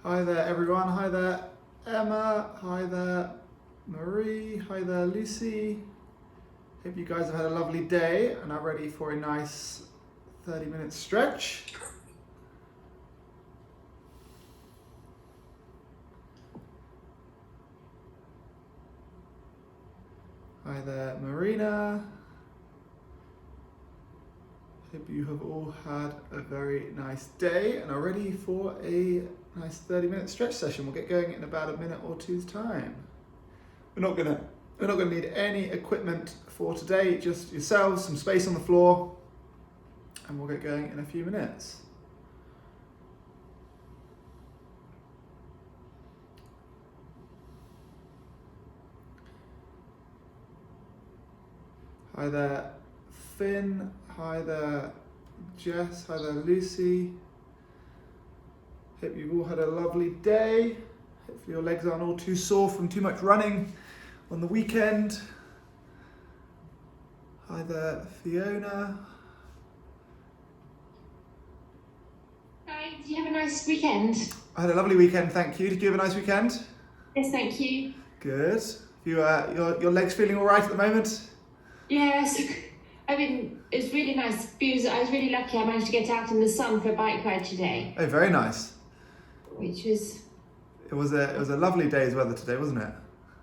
Hi there everyone, hi there Emma, hi there Marie, hi there Lucy. Hope you guys have had a lovely day and are ready for a nice 30-minute stretch. Hi there Marina. Hope you have all had a very nice day and are ready for a nice 30-minute stretch session. We'll get going in about a minute or two's time. We're not gonna need any equipment for today, just yourselves, some space on the floor, and we'll get going in a few minutes. Hi there Finn, hi there Jess, hi there Lucy. Hope you've all had a lovely day. Hopefully your legs aren't all too sore from too much running on the weekend. Hi there Fiona. Hi, did you have a nice weekend? I had a lovely weekend, thank you. Did you have a nice weekend? Yes, thank you. Good. Your legs feeling all right at the moment? Yes, it's really nice because I was really lucky I managed to get out in the sun for a bike ride today. Oh, very nice. Which was... It was a lovely day's weather today, wasn't it?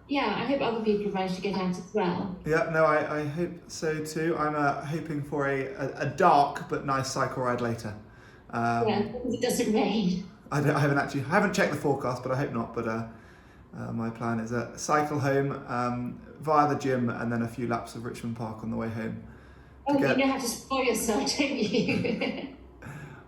Yeah, I hope other people have managed to get out as well. Yeah, no, I hope so too. I'm hoping for a dark but nice cycle ride later. Yeah, because it doesn't rain. I haven't checked the forecast, but I hope not. But my plan is a cycle home via the gym and then a few laps of Richmond Park on the way home. Oh, you know how to spoil yourself, don't you?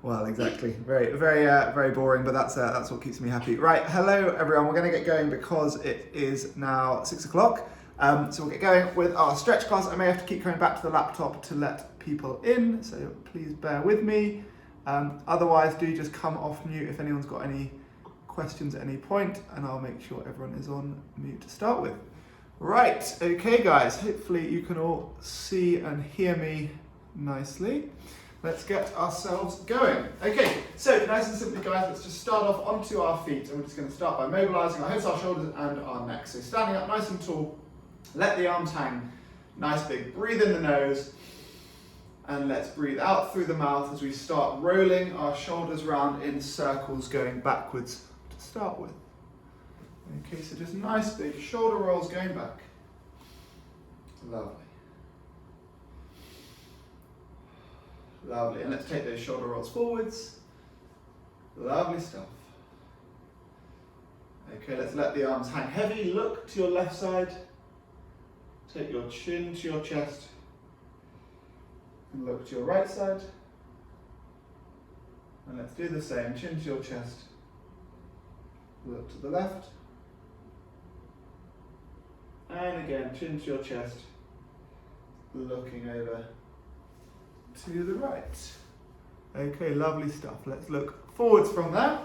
Well, exactly. Very boring, but that's what keeps me happy. Right, hello everyone. We're going to get going because it is now 6 o'clock. So we'll get going with our stretch class. I may have to keep coming back to the laptop to let people in, so please bear with me. Otherwise, do just come off mute if anyone's got any questions at any point, and I'll make sure everyone is on mute to start with. Right, okay guys, hopefully you can all see and hear me nicely. Let's get ourselves going. Okay, so nice and simply guys, let's just start off onto our feet, and we're just going to start by mobilising our hips, our shoulders and our neck. So standing up nice and tall, let the arms hang nice big, breathe in the nose, and let's breathe out through the mouth as we start rolling our shoulders round in circles going backwards to start with. Okay, so just nice big shoulder rolls going back. Lovely. Lovely, and let's take those shoulder rolls forwards. Lovely stuff. Okay, let's let the arms hang heavy. Look to your left side. Take your chin to your chest. And look to your right side. And let's do the same, chin to your chest. Look to the left. And again, chin to your chest, looking over to the right. Okay, lovely stuff. Let's look forwards from there.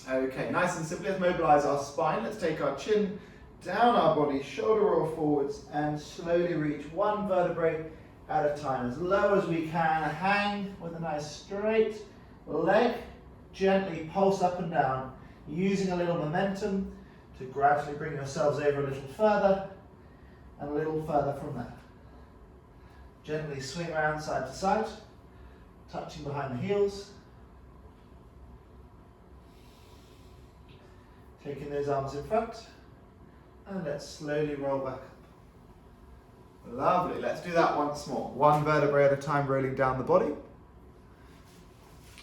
Okay, nice and simply, let's mobilise our spine. Let's take our chin down our body, shoulder roll forwards, and slowly reach one vertebrae at a time, as low as we can. Hang with a nice straight leg, gently pulse up and down, using a little momentum to gradually bring yourselves over a little further and a little further from there. Gently swing around side to side, touching behind the heels. Taking those arms in front, and let's slowly roll back up. Lovely, let's do that once more. One vertebrae at a time, rolling down the body.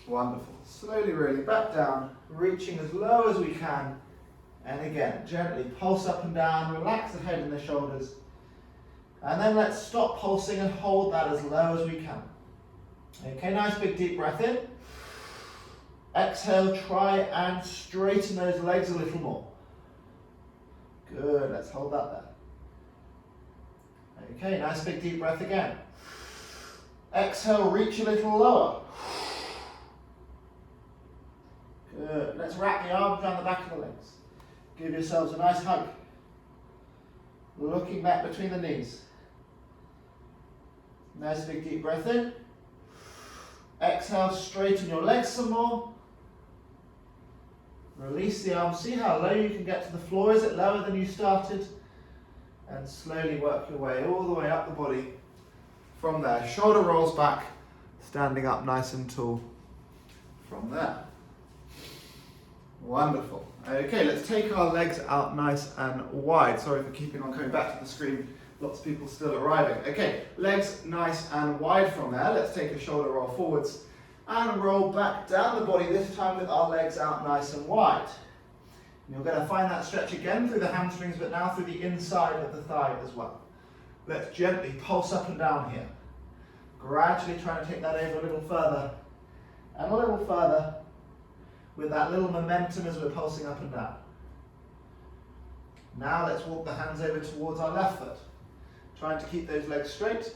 Wonderful, slowly rolling back down, reaching as low as we can. And again, gently pulse up and down, relax the head and the shoulders. And then let's stop pulsing and hold that as low as we can. Okay, nice big deep breath in. Exhale, try and straighten those legs a little more. Good, let's hold that there. Okay, nice big deep breath again. Exhale, reach a little lower. Good, let's wrap the arms around the back of the legs. Give yourselves a nice hug. Looking back between the knees. Nice big deep breath in. Exhale, straighten your legs some more. Release the arms. See how low you can get to the floor. Is it lower than you started? And slowly work your way all the way up the body from there. Shoulder rolls back, standing up nice and tall from there. Wonderful. Okay, let's take our legs out nice and wide. Sorry for keeping on coming back to the screen. Lots of people still arriving. Okay, legs nice and wide from there. Let's take a shoulder roll forwards and roll back down the body, this time with our legs out nice and wide. And you're going to find that stretch again through the hamstrings, but now through the inside of the thigh as well. Let's gently pulse up and down here. Gradually trying to take that over a little further and a little further with that little momentum as we're pulsing up and down. Now let's walk the hands over towards our left foot. Trying to keep those legs straight.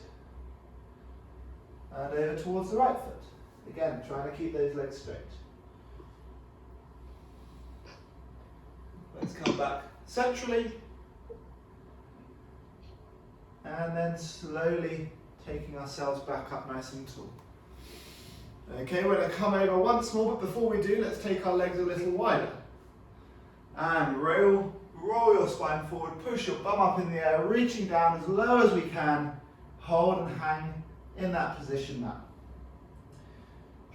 And over towards the right foot. Again, trying to keep those legs straight. Let's come back centrally. And then slowly taking ourselves back up nice and tall. Okay, we're going to come over once more, but before we do, let's take our legs a little wider. And roll your spine forward, push your bum up in the air, reaching down as low as we can. Hold and hang in that position now.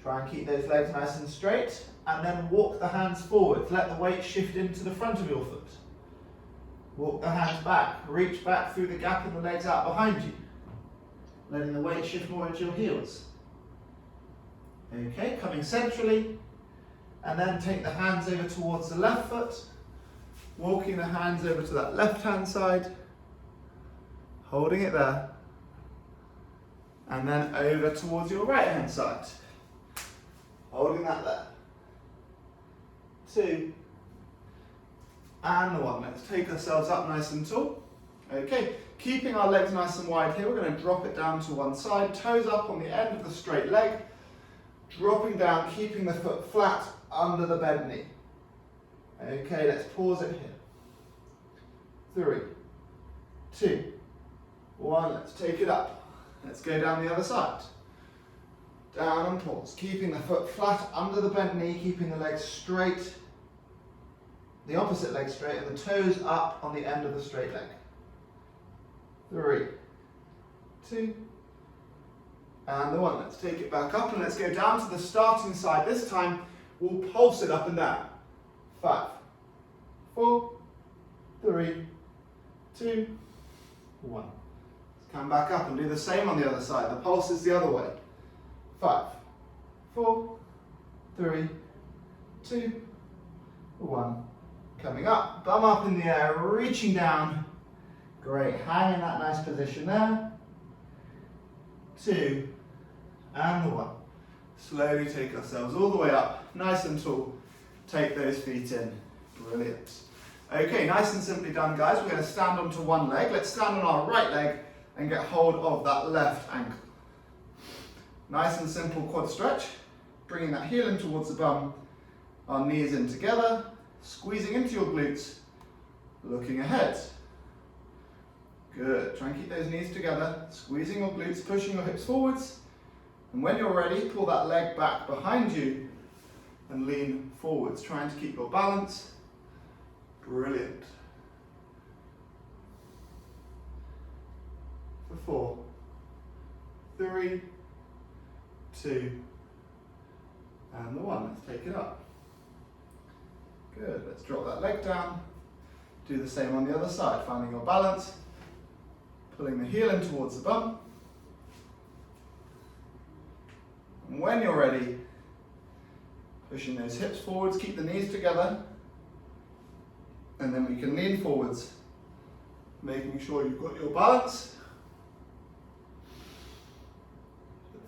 Try and keep those legs nice and straight, and then walk the hands forward. Let the weight shift into the front of your foot. Walk the hands back, reach back through the gap in the legs out behind you. Letting the weight shift more into your heels. Okay, coming centrally, and then take the hands over towards the left foot, walking the hands over to that left hand side, holding it there, and then over towards your right hand side, holding that there. 2, and 1. Let's take ourselves up nice and tall. Okay, keeping our legs nice and wide here, we're going to drop it down to one side, toes up on the end of the straight leg, dropping down, keeping the foot flat under the bent knee. Okay, let's pause it here. 3, 2, 1, let's take it up. Let's go down the other side. Down and pause, keeping the foot flat under the bent knee, keeping the legs straight, the opposite leg straight, and the toes up on the end of the straight leg. 3, 2, and the 1. Let's take it back up and let's go down to the starting side. This time we'll pulse it up and down. 5, 4, 3, 2, 1. Let's come back up and do the same on the other side. The pulse is the other way. 5, 4, 3, 2, 1. Coming up, bum up in the air, reaching down. Great, hang in that nice position there. 2, and the 1. Slowly take ourselves all the way up, nice and tall. Take those feet in. Brilliant. Okay, nice and simply done, guys. We're going to stand onto one leg. Let's stand on our right leg and get hold of that left ankle. Nice and simple quad stretch. Bringing that heel in towards the bum. Our knees in together. Squeezing into your glutes. Looking ahead. Good. Try and keep those knees together. Squeezing your glutes, pushing your hips forwards. And when you're ready, pull that leg back behind you and lean forwards, trying to keep your balance. Brilliant. For 4, 3, 2, and the 1. Let's take it up. Good. Let's drop that leg down. Do the same on the other side, finding your balance. Pulling the heel in towards the bum. And when you're ready, pushing those hips forwards, keep the knees together. And then we can lean forwards, making sure you've got your balance.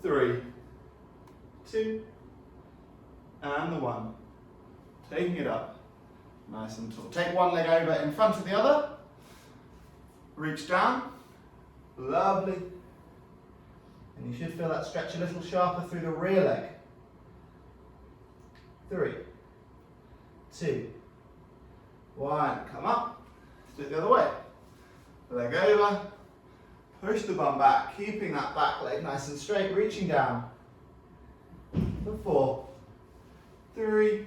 3, 2, and the 1. Taking it up, nice and tall. Take one leg over in front of the other. Reach down. Lovely. And you should feel that stretch a little sharper through the rear leg. 3, 2, 1. Come up. Let's do it the other way. Leg over. Push the bum back, keeping that back leg nice and straight, reaching down. For 4, 3,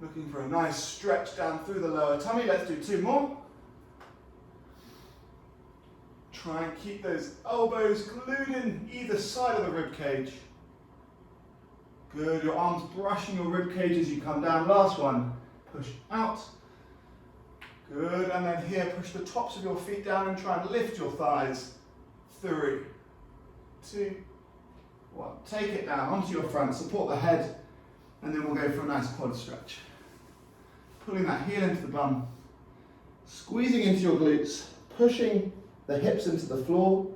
Looking for a nice stretch down through the lower tummy. Let's do 2 more. Try and keep those elbows glued in either side of the rib cage. Good, your arms brushing your rib cage as you come down. Last one, push out. Good, and then here, push the tops of your feet down and try and lift your thighs. 3, 2, 1. Take it down onto your front, support the head, and then we'll go for a nice quad stretch. Pulling that heel into the bum, squeezing into your glutes, pushing the hips into the floor.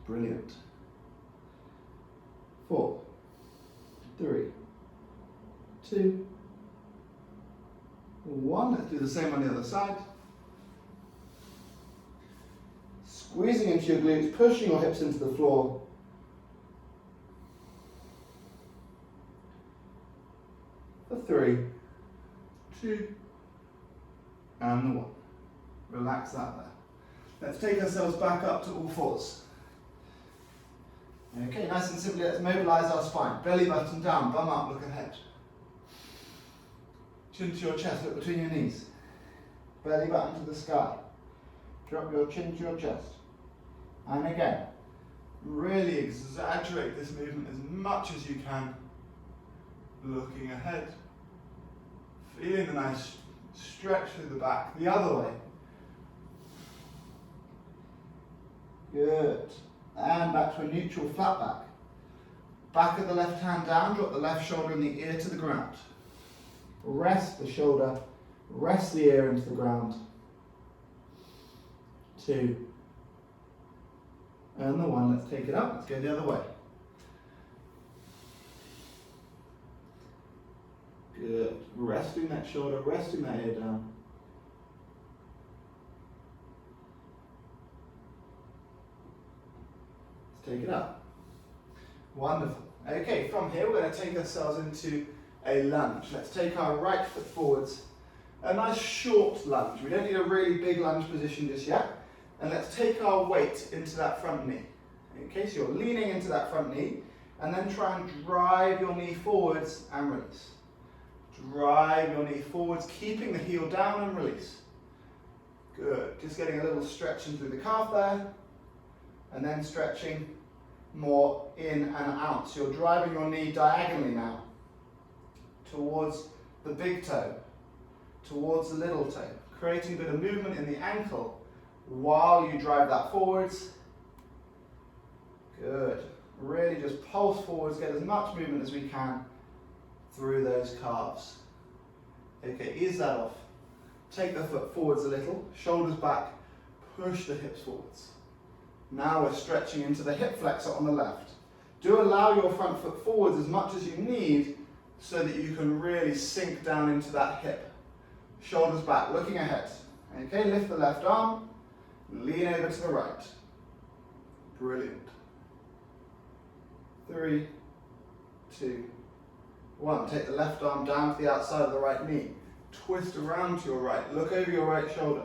Brilliant. 4, 3, 2, 1. Let's do the same on the other side. Squeezing into your glutes, pushing your hips into the floor. For 3, 2, and 1. Relax that there. Let's take ourselves back up to all fours. Okay, nice and simply, let's mobilize our spine. Belly button down, bum up, look ahead. Chin to your chest, look between your knees. Belly button to the sky. Drop your chin to your chest. And again, really exaggerate this movement as much as you can. Looking ahead. Feeling the nice stretch through the back. The other way. Good. And back to a neutral flat back. Back of the left hand down, drop the left shoulder and the ear to the ground. Rest the shoulder, rest the ear into the ground. 2. And the 1, let's take it up, let's go the other way. Good. Resting that shoulder, resting that ear down. Take it up. Wonderful. Okay, from here we're going to take ourselves into a lunge. Let's take our right foot forwards. A nice short lunge. We don't need a really big lunge position just yet. And let's take our weight into that front knee. Okay, so you're leaning into that front knee and then try and drive your knee forwards and release. Drive your knee forwards, keeping the heel down and release. Good. Just getting a little stretching through the calf there. And then stretching more in and out. So you're driving your knee diagonally now towards the big toe, towards the little toe, creating a bit of movement in the ankle while you drive that forwards. Good. Really just pulse forwards, get as much movement as we can through those calves. Okay, ease that off. Take the foot forwards a little, shoulders back, push the hips forwards. Now we're stretching into the hip flexor on the left. Do allow your front foot forwards as much as you need so that you can really sink down into that hip. Shoulders back, looking ahead. Okay, lift the left arm, lean over to the right. Brilliant. 3, 2, 1. Take the left arm down to the outside of the right knee. Twist around to your right, look over your right shoulder.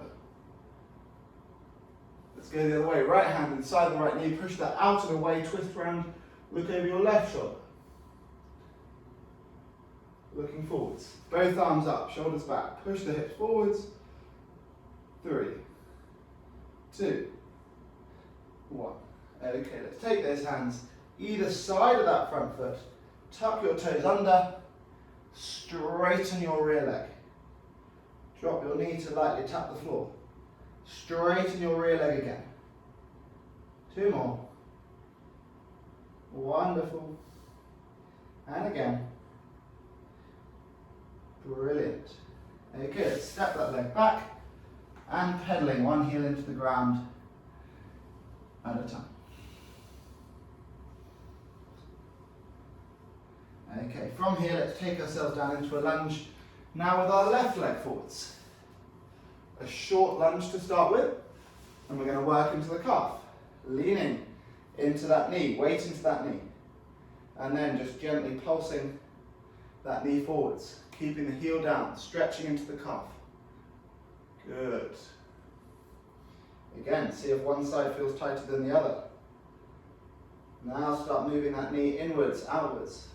Let's go the other way. Right hand inside the right knee, push that out and away, twist around, look over your left shoulder. Looking forwards. Both arms up, shoulders back. Push the hips forwards. 3, 2, 1. Okay, let's take those hands either side of that front foot. Tuck your toes under. Straighten your rear leg. Drop your knee to lightly tap the floor. Straighten your rear leg again. 2 more. Wonderful. And again. Brilliant. Okay, let's step that leg back and pedaling one heel into the ground at a time. Okay, from here let's take ourselves down into a lunge now with our left leg forwards. A short lunge to start with, and we're going to work into the calf. Leaning into that knee, weight into that knee, and then just gently pulsing that knee forwards, keeping the heel down, stretching into the calf. Good. Again, see if one side feels tighter than the other. Now start moving that knee inwards, outwards,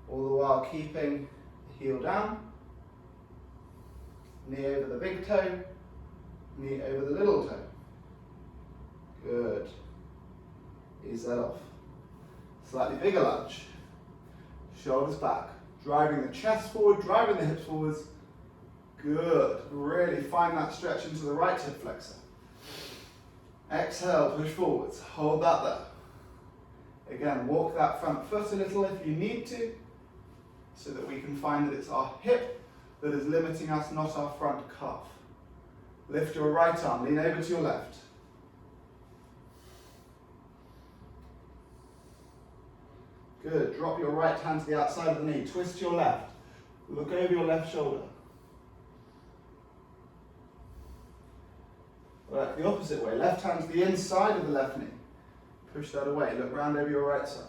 all the while keeping heel down, knee over the big toe, knee over the little toe. Good. Ease that off. Slightly bigger lunge. Shoulders back. Driving the chest forward, driving the hips forwards. Good. Really find that stretch into the right hip flexor. Exhale, push forwards. Hold that there. Again, walk that front foot a little if you need to, so that we can find that it's our hip that is limiting us, not our front calf. Lift your right arm, lean over to your left. Good. Drop your right hand to the outside of the knee. Twist your left. Look over your left shoulder. Work the opposite way. Left hand to the inside of the left knee. Push that away. Look round over your right side.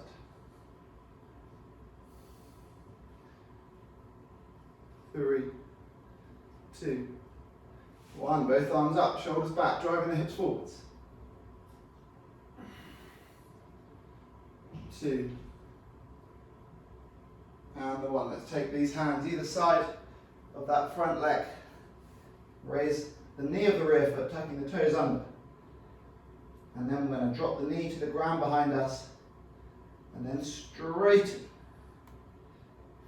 Three, two, one. Both arms up, shoulders back, driving the hips forwards. Two. And the one. Let's take these hands either side of that front leg. Raise the knee of the rear foot, tucking the toes under. And then we're going to drop the knee to the ground behind us. And then straighten.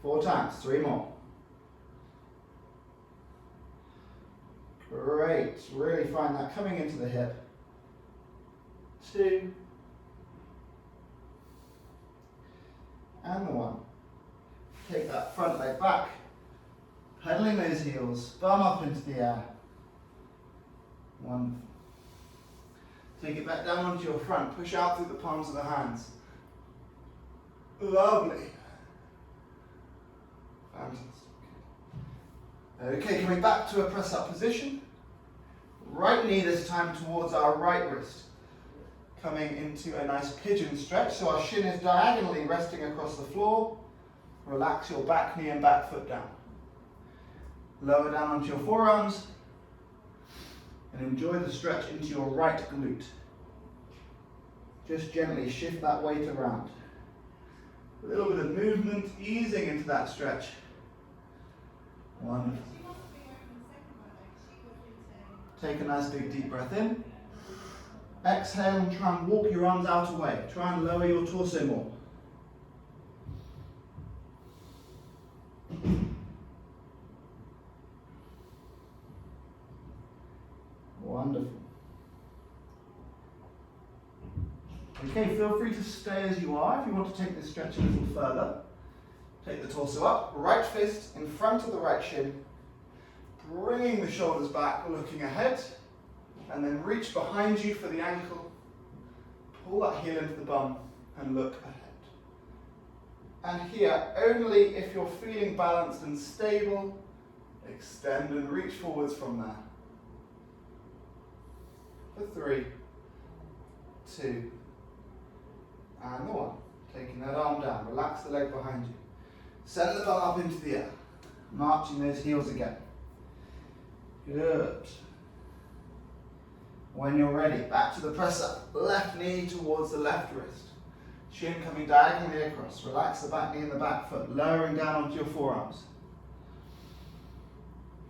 4 times, 3 more. Great. Really find that coming into the hip. 2. And the 1. Take that front leg back, pedaling those heels, bum up into the air. 1. Take it back down onto your front, push out through the palms of the hands. Lovely. Fantastic. Okay, coming back to a press up position. Right knee this time towards our right wrist. Coming into a nice pigeon stretch, so our shin is diagonally resting across the floor. Relax your back knee and back foot down. Lower down onto your forearms and enjoy the stretch into your right glute. Just gently shift that weight around. A little bit of movement, easing into that stretch. Wonderful. Take a nice big deep breath in. Exhale and try and walk your arms out away. Try and lower your torso more. Wonderful. Okay, feel free to stay as you are. If you want to take this stretch a little further, take the torso up, right fist in front of the right shin, bringing the shoulders back, looking ahead, and then reach behind you for the ankle, pull that heel into the bum, and look ahead. And here, only if you're feeling balanced and stable, extend and reach forwards from there. For 3, 2, and the 1. Taking that arm down, relax the leg behind you. Send the bum up into the air, marching those heels again. Good. When you're ready, back to the press up. Left knee towards the left wrist. Shin coming diagonally across. Relax the back knee and the back foot, lowering down onto your forearms.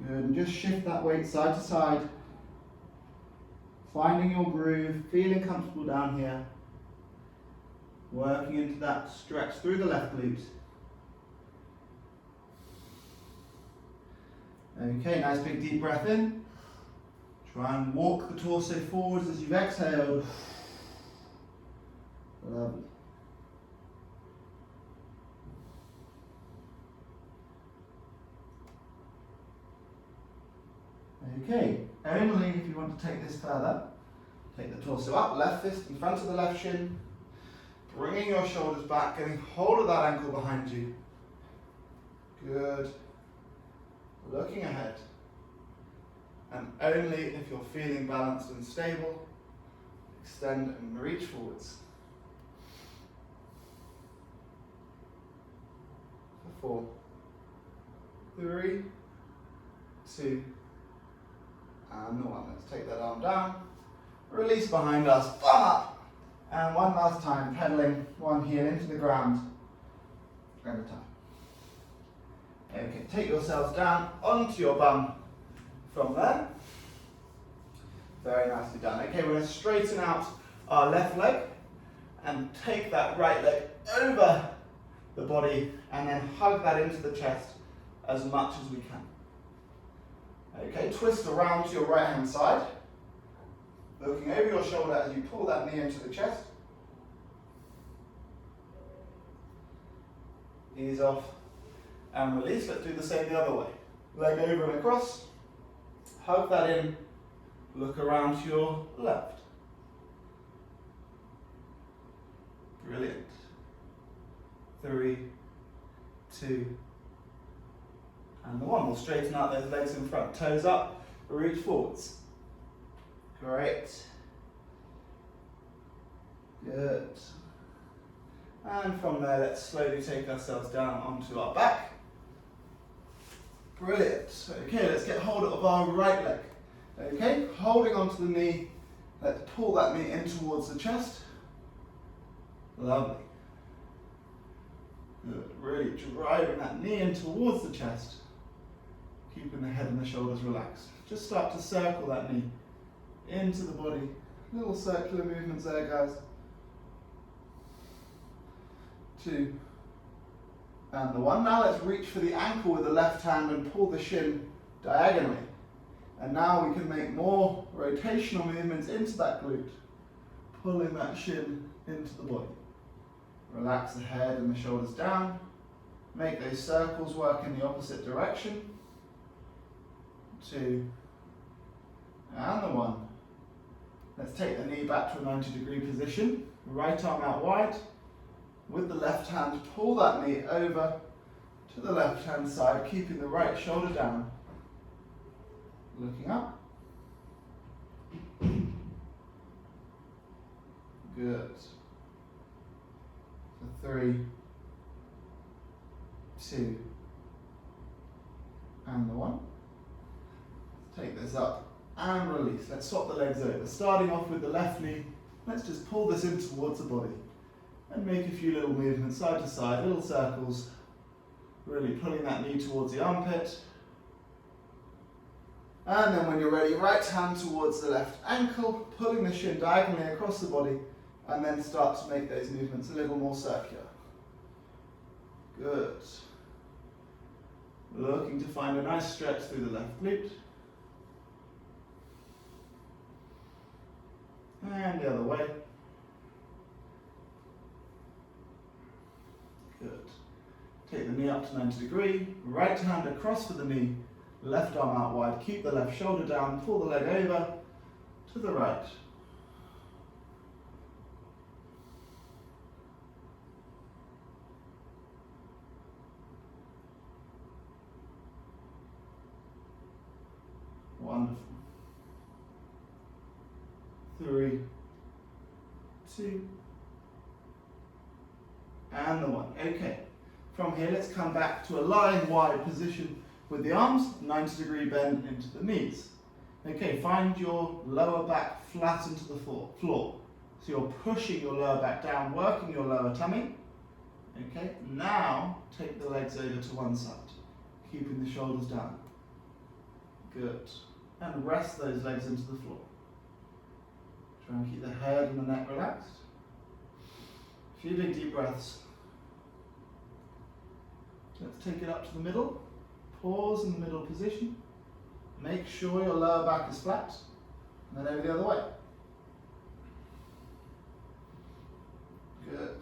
Good, and just shift that weight side to side. Finding your groove, feeling comfortable down here. Working into that stretch through the left glute. Okay, nice big deep breath in. Try and walk the torso forwards as you've exhaled. Lovely. Okay, only if you want to take this further, take the torso up, left fist in front of the left shin, bringing your shoulders back, getting hold of that ankle behind you. Good. Looking ahead. And only if you're feeling balanced and stable, extend and reach forwards. For 4, 3, 2, and the 1. Let's take that arm down. Release behind us, bum up. And one last time, pedaling one heel into the ground at a time. Okay, take yourselves down onto your bum from there. Very nicely done. Okay, we're going to straighten out our left leg and take that right leg over the body and then hug that into the chest as much as we can. Okay, twist around to your right hand side, looking over your shoulder as you pull that knee into the chest. Ease off and release. Let's do the same the other way. Leg over and across, hug that in, look around to your left. Brilliant. 3, 2, and the 1. We'll straighten out those legs in front. Toes up, reach forwards. Great. Good. And from there, let's slowly take ourselves down onto our back. Brilliant. Okay, let's get hold of our right leg. Okay, holding onto the knee, let's pull that knee in towards the chest. Lovely. Good. Really driving that knee in towards the chest, keeping the head and the shoulders relaxed. Just start to circle that knee into the body. Little circular movements there, guys. 2, and the 1. Now let's reach for the ankle with the left hand and pull the shin diagonally. And now we can make more rotational movements into that glute, pulling that shin into the body. Relax the head and the shoulders down. Make those circles work in the opposite direction. 2, and the 1. Let's take the knee back to a 90-degree position. Right arm out wide. With the left hand, pull that knee over to the left hand side, keeping the right shoulder down. Looking up. Good. For 3, 2, and the 1. Take this up and release. Let's swap the legs over. Starting off with the left knee, let's just pull this in towards the body and make a few little movements side to side, little circles, really pulling that knee towards the armpit. And then when you're ready, right hand towards the left ankle, pulling the shin diagonally across the body, and then start to make those movements a little more circular. Good. Looking to find a nice stretch through the left glute. And the other way. Good. Take the knee up to 90 degree, right hand across for the knee, left arm out wide, keep the left shoulder down, pull the leg over to the right. Wonderful. 3, 2, and the 1. Okay. From here, let's come back to a lying wide position with the arms, 90-degree bend into the knees. Okay, find your lower back flat into the floor. So you're pushing your lower back down, working your lower tummy. Okay, now take the legs over to one side, keeping the shoulders down. Good. And rest those legs into the floor. Try and keep the head and the neck relaxed. A few big deep breaths. Let's take it up to the middle. Pause in the middle position. Make sure your lower back is flat. And then over the other way. Good.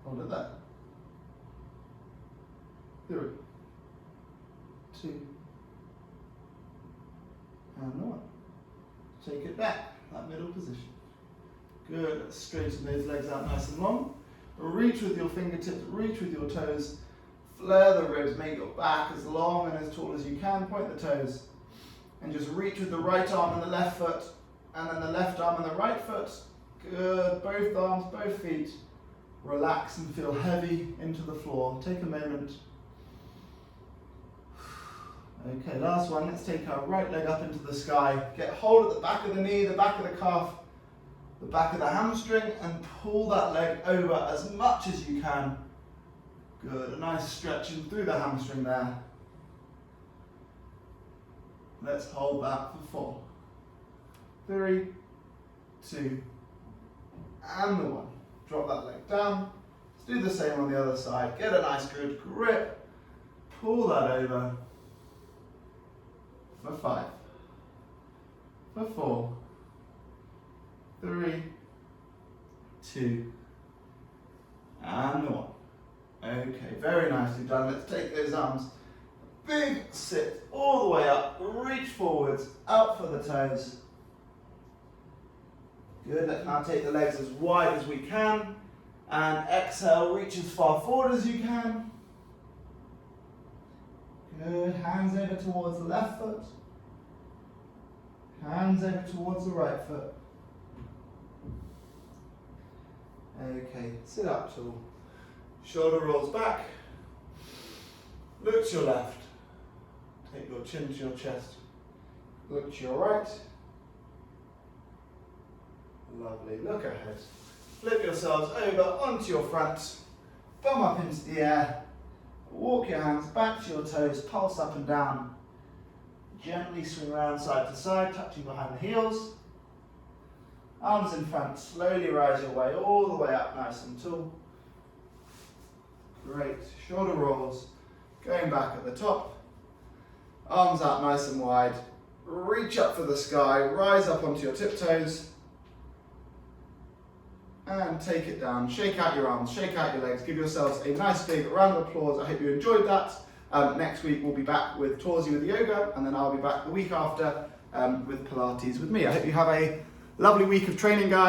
Hold it there. 3, 2, and 1. Take it back, that middle position. Good, let's straighten those legs out nice and long. Reach with your fingertips, reach with your toes. Flare the ribs, make your back as long and as tall as you can. Point the toes. And just reach with the right arm and the left foot. And then the left arm and the right foot. Good, both arms, both feet. Relax and feel heavy into the floor. Take a moment. Okay, last one. Let's take our right leg up into the sky. Get hold of the back of the knee, the back of the calf, the back of the hamstring, and pull that leg over as much as you can. Good, a nice stretching through the hamstring there. Let's hold that for 4, 3, 2, and the 1. Drop that leg down. Let's do the same on the other side. Get a nice good grip. Pull that over. For 5, for 4, 3, 2, and 1. Okay, very nicely done. Let's take those arms. Big sit all the way up. Reach forwards, out for the toes. Good, let's now take the legs as wide as we can. And exhale, reach as far forward as you can. Good, hands over towards the left foot. Hands over towards the right foot. Okay, sit up tall. Shoulder rolls back. Look to your left. Take your chin to your chest. Look to your right. Lovely, look ahead. Flip yourselves over onto your front. Bum up into the air. Walk your hands back to your toes, pulse up and down. Gently swing around side to side, touching behind the heels. Arms in front, slowly rise your way all the way up nice and tall. Great, shoulder rolls, going back at the top. Arms out nice and wide. Reach up for the sky, rise up onto your tiptoes. And take it down, shake out your arms, shake out your legs, give yourselves a nice big round of applause. I hope you enjoyed that. Next week we'll be back with Torsi with yoga, and then I'll be back the week after with Pilates with me. I hope you have a lovely week of training, guys.